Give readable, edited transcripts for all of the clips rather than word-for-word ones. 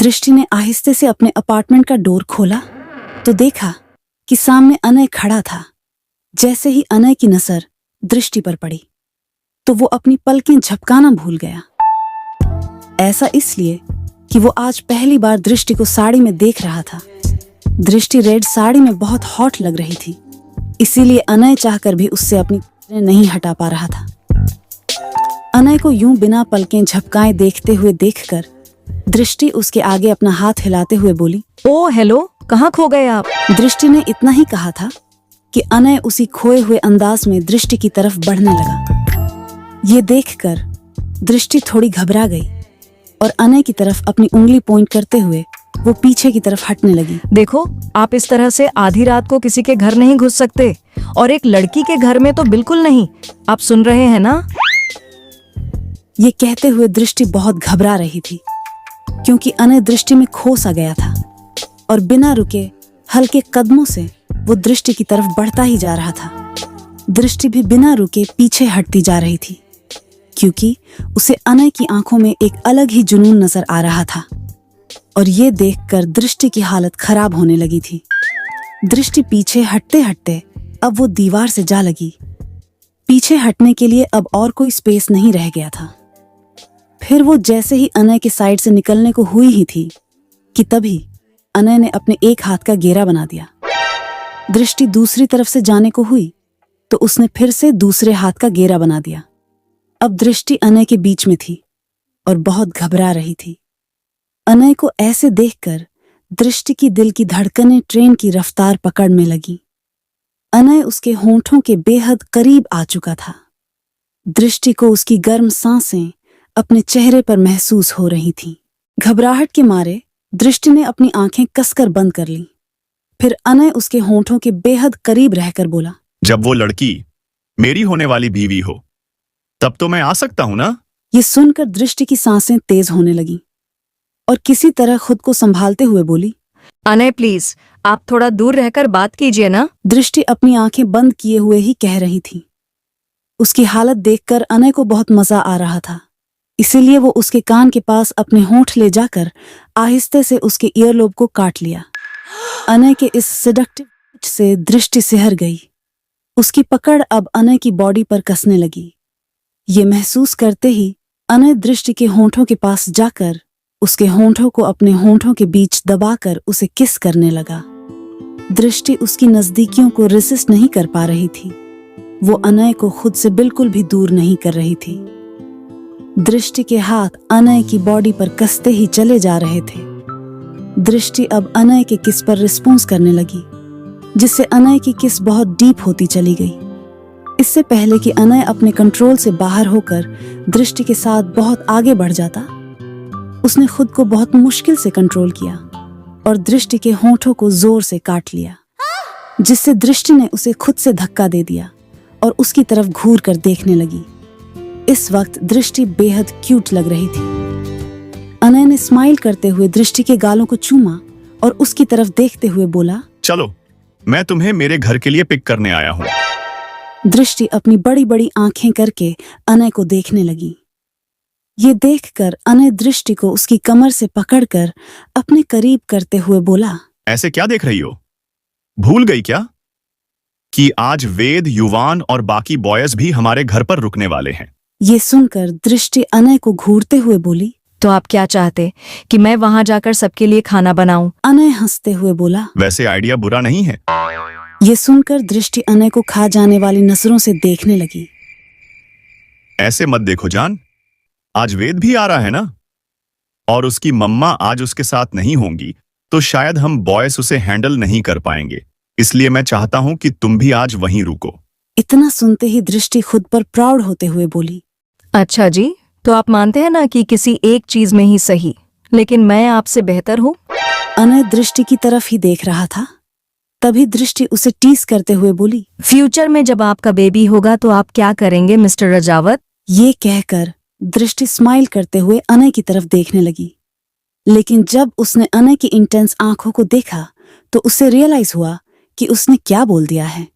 दृष्टि ने आहिस्ते से अपने अपार्टमेंट का डोर खोला तो देखा कि सामने अनय खड़ा था। जैसे ही अनय की नजर दृष्टि पर पड़ी तो वो अपनी पलकें झपकाना भूल गया। ऐसा इसलिए कि वो आज पहली बार दृष्टि को साड़ी में देख रहा था। दृष्टि रेड साड़ी में बहुत हॉट लग रही थी, इसीलिए अनय चाहकर भी उससे अपनी नजरें नहीं हटा पा रहा था। अनय को यूं बिना पलकें झपकाए देखते हुए देखकर दृष्टि उसके आगे अपना हाथ हिलाते हुए बोली, ओ हेलो, कहाँ खो गए आप? दृष्टि ने इतना ही कहा था कि अनय उसी खोए हुए अंदाज में दृष्टि की तरफ बढ़ने लगा। ये देखकर दृष्टि थोड़ी घबरा गई और अनय की तरफ अपनी उंगली पॉइंट करते हुए वो पीछे की तरफ हटने लगी। देखो, आप इस तरह से आधी रात को किसी के घर नहीं घुस सकते, और एक लड़की के घर में तो बिल्कुल नहीं। आप सुन रहे हैं ना? ये कहते हुए दृष्टि बहुत घबरा रही थी, क्योंकि अनय दृष्टि में खो सा गया था और बिना रुके हल्के कदमों से वो दृष्टि की तरफ बढ़ता ही जा रहा था। दृष्टि भी बिना रुके पीछे हटती जा रही थी, क्योंकि उसे अनय की आंखों में एक अलग ही जुनून नजर आ रहा था और ये देखकर दृष्टि की हालत खराब होने लगी थी। दृष्टि पीछे हटते हटते अब वो दीवार से जा लगी। पीछे हटने के लिए अब और कोई स्पेस नहीं रह गया था। फिर वो जैसे ही अनय के साइड से निकलने को हुई ही थी कि तभी अनय ने अपने एक हाथ का घेरा बना दिया। दृष्टि दूसरी तरफ से जाने को हुई तो उसने फिर से दूसरे हाथ का घेरा बना दिया। अब दृष्टि अनय के बीच में थी और बहुत घबरा रही थी। अनय को ऐसे देखकर दृष्टि की दिल की धड़कनें ट्रेन की रफ्तार पकड़ने लगी। अनय उसके होंठों के बेहद करीब आ चुका था। दृष्टि को उसकी गर्म सांसें अपने चेहरे पर महसूस हो रही थीं। घबराहट के मारे दृष्टि ने अपनी आंखें कसकर बंद कर लीं। फिर अनय उसके होंठों के बेहद करीब रहकर बोला, जब वो लड़की मेरी होने वाली बीवी हो तब तो मैं आ सकता हूं ना? ये सुनकर दृष्टि की सांसें तेज होने लगीं और किसी तरह खुद को संभालते हुए बोली, अनय प्लीज, आप थोड़ा दूर रहकर बात कीजिए ना। दृष्टि अपनी आंखें बंद किए हुए ही कह रही थी। उसकी हालत देखकर अनय को बहुत मजा आ रहा था, इसीलिए वो उसके कान के पास अपने होंठ ले जाकर आहिस्ते से उसके ईयरलोब को काट लिया। अनय के इस सेडक्टिव टच से दृष्टि सिहर गई। उसकी पकड़ अब अनय की बॉडी पर कसने लगी। ये महसूस करते ही अनय दृष्टि के होंठों के पास जाकर उसके होंठों को अपने होंठों के बीच दबाकर उसे किस करने लगा। दृष्टि उसकी नजदीकियों को रेसिस्ट नहीं कर पा रही थी। वो अनय को खुद से बिल्कुल भी दूर नहीं कर रही थी। दृष्टि के हाथ अनय की बॉडी पर कसते ही चले जा रहे थे। दृष्टि अब अनय के किस पर रिस्पॉन्स करने लगी, जिससे अनय की किस बहुत डीप होती चली गई। इससे पहले कि अनय अपने कंट्रोल से बाहर होकर दृष्टि के साथ बहुत आगे बढ़ जाता, उसने खुद को बहुत मुश्किल से कंट्रोल किया और दृष्टि के होंठों को जोर से काट लिया, जिससे दृष्टि ने उसे खुद से धक्का दे दिया और उसकी तरफ घूर कर देखने लगी। इस वक्त दृष्टि बेहद क्यूट लग रही थी। अनय ने स्माइल करते हुए दृष्टि के गालों को चूमा और उसकी तरफ देखते हुए बोला, चलो, मैं तुम्हें मेरे घर के लिए पिक करने आया हूँ। दृष्टि अपनी बड़ी बड़ी आंखें करके अनय को देखने लगी। ये देखकर अनय दृष्टि को उसकी कमर से पकड़कर अपने करीब करते हुए बोला, ऐसे क्या देख रही हो? भूल गई क्या कि आज वेद, युवान और बाकी बॉयज भी हमारे घर पर रुकने वाले हैं? ये सुनकर दृष्टि अनय को घूरते हुए बोली, तो आप क्या चाहते कि मैं वहां जाकर सबके लिए खाना बनाऊं? अनय हंसते हुए बोला, वैसे आइडिया बुरा नहीं है। ये सुनकर दृष्टि अनय को खा जाने वाली नजरों से देखने लगी। ऐसे मत देखो जान, आज वेद भी आ रहा है ना, और उसकी मम्मा आज उसके साथ नहीं होंगी, तो शायद हम बॉयज उसे हैंडल नहीं कर पाएंगे। इसलिए मैं चाहता हूं कि तुम भी आज वहीं रुको। इतना सुनते ही दृष्टि खुद पर प्राउड होते हुए बोली, अच्छा जी, तो आप मानते हैं ना कि किसी एक चीज में ही सही, लेकिन मैं आपसे बेहतर हूँ। अनय दृष्टि की तरफ ही देख रहा था। तभी दृष्टि उसे टीस करते हुए बोली, फ्यूचर में जब आपका बेबी होगा तो आप क्या करेंगे मिस्टर रजावत? ये कहकर दृष्टि स्माइल करते हुए अनय की तरफ देखने लगी। लेकिन जब उसने अनय की इंटेंस आंखों को देखा तो उसे रियलाइज हुआ कि उसने क्या बोल दिया है।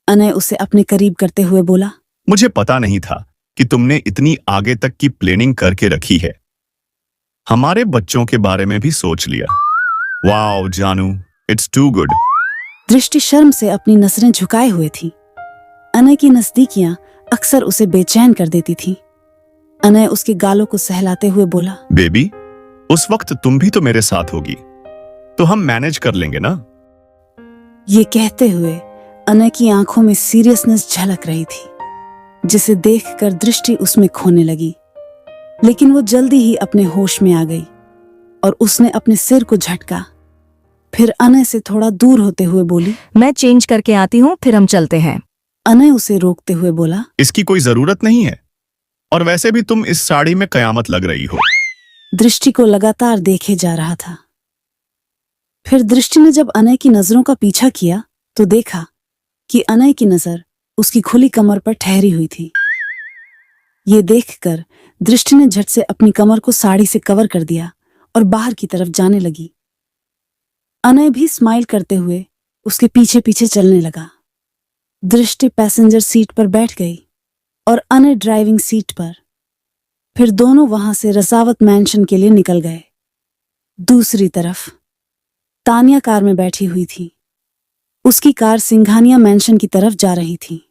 अनय उसे अपने करीब करते हुए बोला, मुझे पता नहीं था कि तुमने इतनी आगे तक की प्लानिंग करके रखी है। हमारे बच्चों के बारे में भी सोच लिया। वाओ जानू, इट्स टू गुड। दृष्टि शर्म से अपनी नजरें झुकाए हुए थी। अनय की नजदीकियां अक्सर उसे बेचैन कर देती थी। अनय उसके गालों को सहलाते हुए बोला, बेबी, उस वक्त तुम भी तो मेरे साथ होगी, तो हम मैनेज कर लेंगे ना। ये कहते हुए अनय की आंखों में सीरियसनेस झलक रही थी, जिसे देखकर दृष्टि उसमें खोने लगी। लेकिन वो जल्दी ही अपने होश में आ गई और उसने अपने सिर को झटका। फिर अनय से थोड़ा दूर होते हुए बोली, मैं चेंज करके आती हूँ, फिर हम चलते हैं। अनय उसे रोकते हुए बोला, इसकी कोई जरूरत नहीं है, और वैसे भी तुम इस साड़ी में कयामत लग रही हो। दृष्टि को लगातार देखे जा रहा था। फिर दृष्टि ने जब अनय की नजरों का पीछा किया तो देखा कि अनय की नजर उसकी खुली कमर पर ठहरी हुई थी। ये देखकर दृष्टि ने झट से अपनी कमर को साड़ी से कवर कर दिया और बाहर की तरफ जाने लगी। अनय भी स्माइल करते हुए उसके पीछे पीछे चलने लगा। दृष्टि पैसेंजर सीट पर बैठ गई और अनय ड्राइविंग सीट पर। फिर दोनों वहां से रसावत मैंशन के लिए निकल गए। दूसरी तरफ तानिया कार में बैठी हुई थी। उसकी कार सिंघानिया मैंशन की तरफ जा रही थी।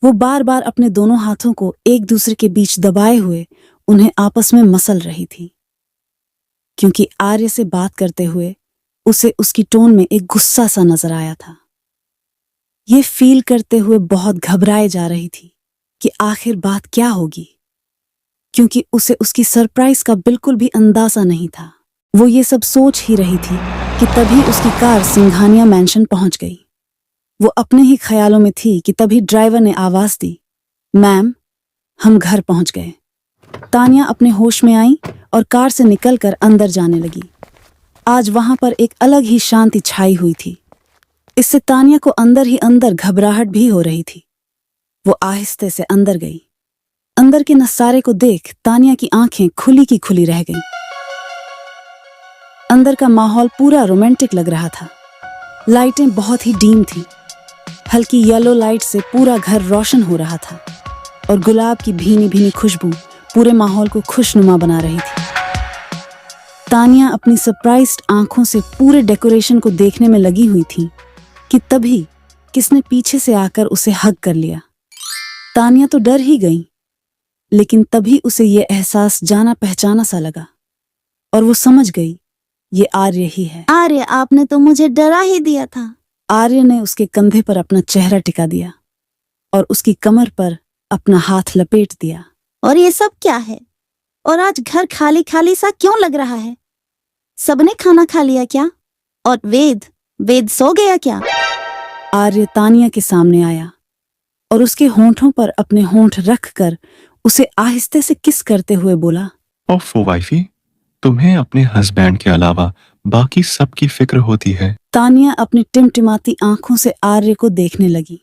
वो बार बार अपने दोनों हाथों को एक दूसरे के बीच दबाए हुए उन्हें आपस में मसल रही थी, क्योंकि आर्य से बात करते हुए उसे उसकी टोन में एक गुस्सा सा नजर आया था। ये फील करते हुए बहुत घबराए जा रही थी कि आखिर बात क्या होगी, क्योंकि उसे उसकी सरप्राइज का बिल्कुल भी अंदाजा नहीं था। वो ये सब सोच ही रही थी कि तभी उसकी कार सिंघानिया मैंशन पहुंच गई। वो अपने ही ख्यालों में थी कि तभी ड्राइवर ने आवाज दी, मैम, हम घर पहुंच गए। तानिया अपने होश में आई और कार से निकलकर अंदर जाने लगी। आज वहां पर एक अलग ही शांति छाई हुई थी। इससे तानिया को अंदर ही अंदर घबराहट भी हो रही थी। वो आहिस्ते से अंदर गई। अंदर के नजारे को देख तानिया की आंखें खुली की खुली रह गईं। अंदर का माहौल पूरा रोमांटिक लग रहा था। लाइटें बहुत ही डीम थी। हल्की येलो लाइट से पूरा घर रोशन हो रहा था और गुलाब की भीनी भीनी खुशबू पूरे माहौल को खुशनुमा बना रही थी। तानिया अपनी सरप्राइज्ड आंखों से पूरे डेकोरेशन को देखने में लगी हुई थी कि तभी किसने पीछे से आकर उसे हग कर लिया। तानिया तो डर ही गई, लेकिन तभी उसे यह एहसास जाना पहचाना सा लगा और वो समझ गई ये आर्य ही है। आर्य, आपने तो मुझे डरा ही दिया था। आर्य ने उसके कंधे पर अपना चेहरा टिका दिया और उसकी कमर पर अपना हाथ लपेट दिया। और ये सब क्या है? और आज घर खाली खाली सा क्यों लग रहा है? सबने खाना खा लिया क्या? और वेद सो गया क्या? आर्य तानिया के सामने आया और उसके होंठों पर अपने होंठ रखकर उसे आहिस्ते से किस करते हुए बोला, ओफो वाइफी, तुम्हें अपने हस्बैंड के अलावा बाकी सबकी फिक्र होती है। तानिया अपनी टिमटिमाती आंखों से आर्य को देखने लगी।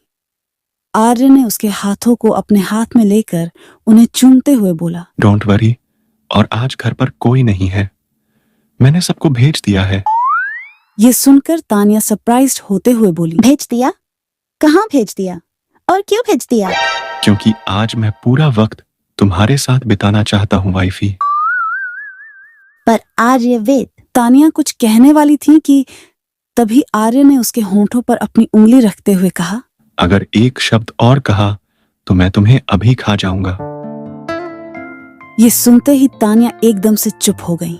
आर्य ने उसके हाथों को अपने हाथ में लेकर उन्हें चूमते हुए बोला, डोंट वरी, और आज घर पर कोई नहीं है, मैंने सबको भेज दिया है। ये सुनकर तानिया सरप्राइज्ड होते हुए बोली, भेज दिया? कहाँ भेज दिया और क्यों भेज दिया? क्योंकि आज मैं पूरा वक्त तुम्हारे साथ बिताना चाहता हूँ वाइफी। पर आर्य, वेद। तानिया कुछ कहने वाली थी कि तभी आर्य ने उसके होंठों पर अपनी उंगली रखते हुए कहा, अगर एक शब्द और कहा तो मैं तुम्हें अभी खा जाऊंगा। ये सुनते ही तानिया एकदम से चुप हो गई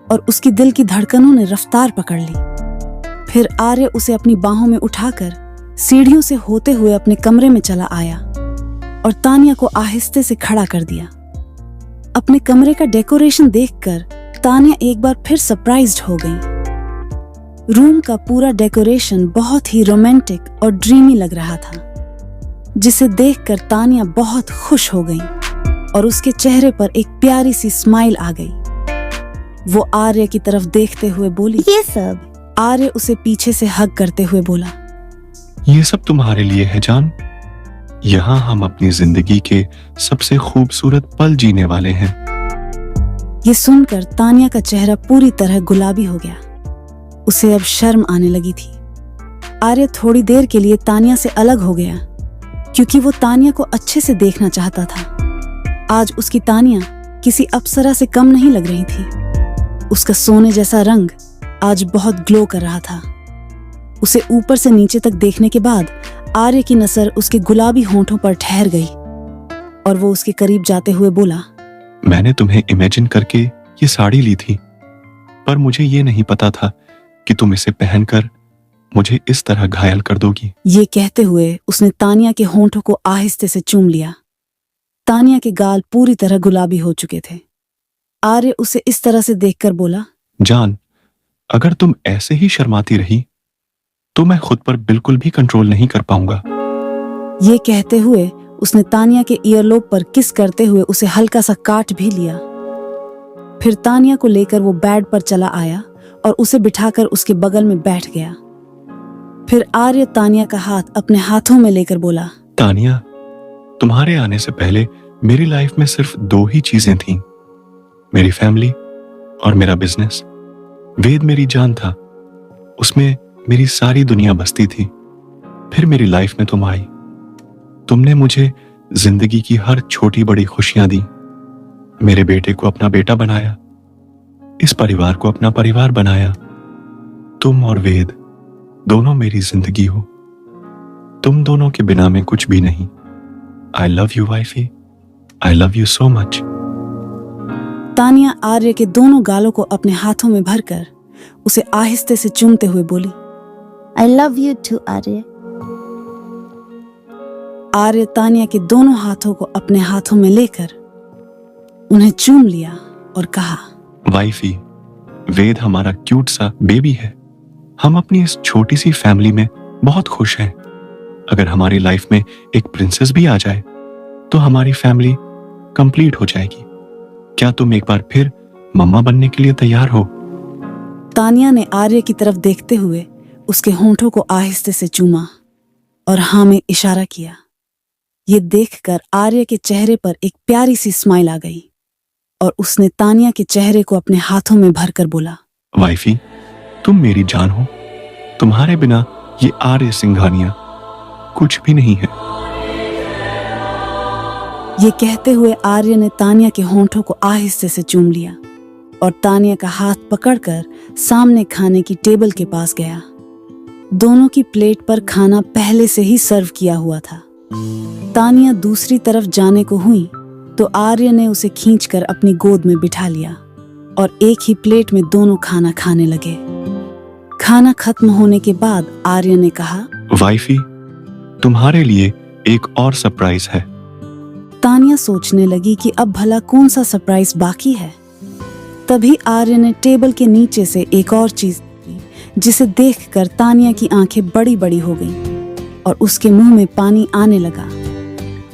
और उसकी दिल की धड़कनों ने रफ्तार पकड़ ली। फिर आर्य उसे अपनी बाहों में उठाकर सीढ़ियों से होते हुए अपने कमरे में चला आया और तानिया को आहिस्ते से खड़ा कर दिया। अपने कमरे का डेकोरेशन देखकर तानिया एक बार फिर सरप्राइज्ड हो गई। रूम का पूरा डेकोरेशन बहुत ही रोमांटिक और ड्रीमी लग रहा था, जिसे देखकर तानिया बहुत खुश हो गई और उसके चेहरे पर एक प्यारी सी स्माइल आ गई। वो आर्य की तरफ देखते हुए बोली, ये सब? आर्य उसे पीछे से हग करते हुए बोला, ये सब तुम्हारे लिए है जान। यहाँ हम अपनी जिंदगी के सबसे खूबसूरत पल जीने वाले हैं। ये सुनकर तानिया का चेहरा पूरी तरह गुलाबी हो गया। उसे अब शर्म आने लगी थी। आर्य थोड़ी देर के लिए तानिया से अलग हो गया, क्योंकि वो तानिया को अच्छे से देखना चाहता था। आज उसकी तानिया किसी अप्सरा से कम नहीं लग रही थी। उसका सोने जैसा रंग आज बहुत ग्लो कर रहा था। उसे ऊपर से नीचे तक देखने के बाद आर्य की नजर उसके गुलाबी होंठों पर ठहर गई और वो उसके करीब जाते हुए बोला, मैंने तुम्हें इमेजिन करके ये साड़ी ली थी, पर मुझे ये नहीं पता था कि तुम इसे पहनकर मुझे इस तरह घायल कर दोगी। ये कहते हुए उसने तानिया के होंठों को आहिस्ते से चूम लिया। तानिया के गाल पूरी तरह गुलाबी हो चुके थे। आर्य उसे इस तरह से देखकर बोला, जान, अगर तुम ऐसे ही शर्माती रही तो मैं खुद पर बिल्कुल भी कंट्रोल नहीं कर पाऊंगा। ये कहते हुए उसने तानिया के ईयरलोब पर किस करते हुए उसे हल्का सा काट भी लिया। फिर तानिया को लेकर वो बेड पर चला आया और उसे बिठाकर उसके बगल में बैठ गया। फिर आर्य तानिया का हाथ अपने हाथों में लेकर बोला, तानिया, तुम्हारे आने से पहले मेरी लाइफ में सिर्फ 2 ही चीजें थीं, मेरी फैमिली और मेरा बिजनेस। वेद मेरी जान था, उसमें मेरी सारी दुनिया बसती थी। फिर मेरी लाइफ में तुम आई। तुमने मुझे जिंदगी की हर छोटी बड़ी खुशियां दी, मेरे बेटे को अपना बेटा बनाया, इस परिवार को अपना परिवार बनाया। तुम और वेद दोनों मेरी जिंदगी हो। तुम दोनों के बिना मैं कुछ भी नहीं। I love you wifey, I love you so much. Tania Arya के दोनों गालों को अपने हाथों में भरकर उसे आहिस्ते से चूमते हुए बोली, आई लव यू टू आर्य। आर्य तानिया के दोनों हाथों को अपने हाथों में लेकर उन्हें चूम लिया और कहा, वाइफी, वेद हमारा क्यूट सा बेबी है। हम अपनी इस छोटी सी फैमिली में बहुत खुश हैं। अगर हमारी लाइफ में एक प्रिंसेस भी आ जाए तो हमारी फैमिली कंप्लीट हो जाएगी। क्या तुम एक बार फिर मम्मा बनने के लिए तैयार हो? तानिया ने आर्य की तरफ देखते हुए उसके होंठों को आहिस्ते से चूमा और हाँ में इशारा किया। ये देखकर आर्य के चेहरे पर एक प्यारी सी स्माइल आ गई और उसने तानिया के चेहरे को अपने हाथों में भरकर बोला, वाइफी, तुम मेरी जान हो। तुम्हारे बिना ये आर्य सिंघानिया कुछ भी नहीं है। ये कहते हुए आर्य ने तानिया के होंठों को आहिस्ते से चूम लिया और तानिया का हाथ पकड़कर सामने खाने की टेबल के पास गया। दोनों की प्लेट पर खाना पहले से ही सर्व किया हुआ था। तानिया दूसरी तरफ जाने को हुई तो आर्य ने उसे खींचकर अपनी गोद में बिठा लिया और एक ही प्लेट में दोनों खाना खाने लगे। खाना खत्म होने के बाद आर्य ने कहा, वाइफी, तुम्हारे लिए एक और सरप्राइज है। तानिया सोचने लगी कि अब भला कौन सा सरप्राइज बाकी है। तभी आर्य ने टेबल के नीचे से एक और चीज दी, जिसे देखकर तानिया की आंखें बड़ी बड़ी हो गईं और उसके मुंह में पानी आने लगा।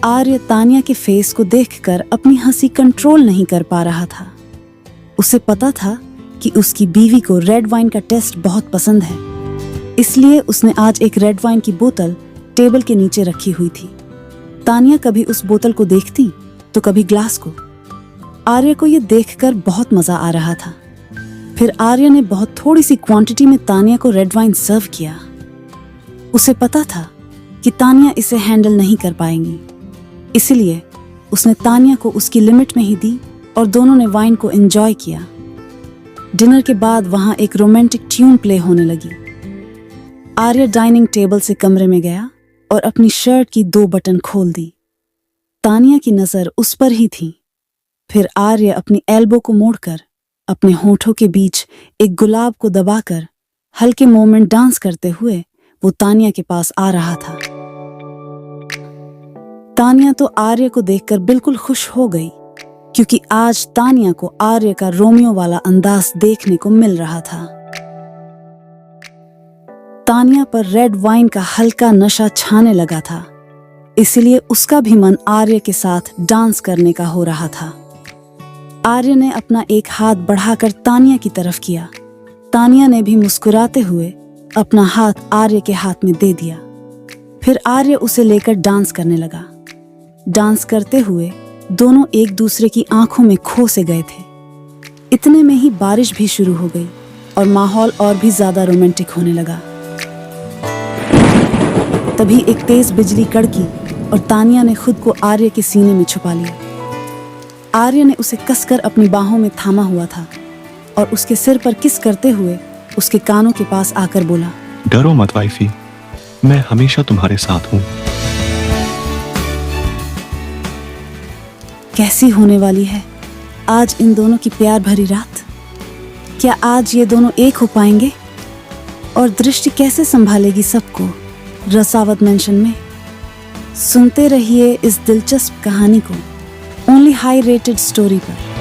आर्य तानिया के फेस को देखकर अपनी हंसी कंट्रोल नहीं कर पा रहा था। उसे पता था कि उसकी बीवी को रेड वाइन का टेस्ट बहुत पसंद है, इसलिए उसने आज एक रेड वाइन की बोतल टेबल के नीचे रखी हुई थी। तानिया कभी उस बोतल को देखती तो कभी ग्लास को। आर्य को यह देखकर बहुत मजा आ रहा था। फिर आर्य ने बहुत थोड़ी सी क्वांटिटी में तानिया को रेड वाइन सर्व किया। उसे पता था कि तानिया इसे हैंडल नहीं कर पाएंगी, इसलिए उसने तानिया को उसकी लिमिट में ही दी और दोनों ने वाइन को एंजॉय किया। डिनर के बाद वहां एक रोमांटिक ट्यून प्ले होने लगी। आर्य डाइनिंग टेबल से कमरे में गया और अपनी शर्ट की 2 बटन खोल दी। तानिया की नजर उस पर ही थी। फिर आर्य अपनी एल्बो को मोड़कर अपने होठों के बीच एक गुलाब को दबाकर हल्के मोमेंट डांस करते हुए वो तानिया के पास आ रहा था। तानिया तो आर्य को देखकर बिल्कुल खुश हो गई, क्योंकि आज तानिया को आर्य का रोमियो वाला अंदाज देखने को मिल रहा था। तानिया पर रेड वाइन का हल्का नशा छाने लगा था, इसलिए उसका भी मन आर्य के साथ डांस करने का हो रहा था। आर्य ने अपना एक हाथ बढ़ाकर तानिया की तरफ किया। तानिया ने भी मुस्कुराते हुए अपना हाथ आर्य के हाथ में दे दिया। फिर आर्य उसे लेकर डांस करने लगा। डांस करते हुए दोनों एक दूसरे की आंखों में खो से गए थे। इतने में ही बारिश भी शुरू हो गई और माहौल और भी ज्यादा रोमांटिक होने लगा। तभी एक तेज बिजली कड़की और तानिया ने खुद को आर्य के सीने में छुपा लिया। आर्य ने उसे कसकर अपनी बाहों में थामा हुआ था और उसके सिर पर किस करते हुए उसके कानों के पास आकर बोला, डरो मत वाइफी, मैं हमेशा तुम्हारे साथ हूं। कैसी होने वाली है आज इन दोनों की प्यार भरी रात? क्या आज ये दोनों एक हो पाएंगे? और दृष्टि कैसे संभालेगी सबको रसावत मेंशन में? सुनते रहिए इस दिलचस्प कहानी को ओनली हाई रेटेड स्टोरी पर।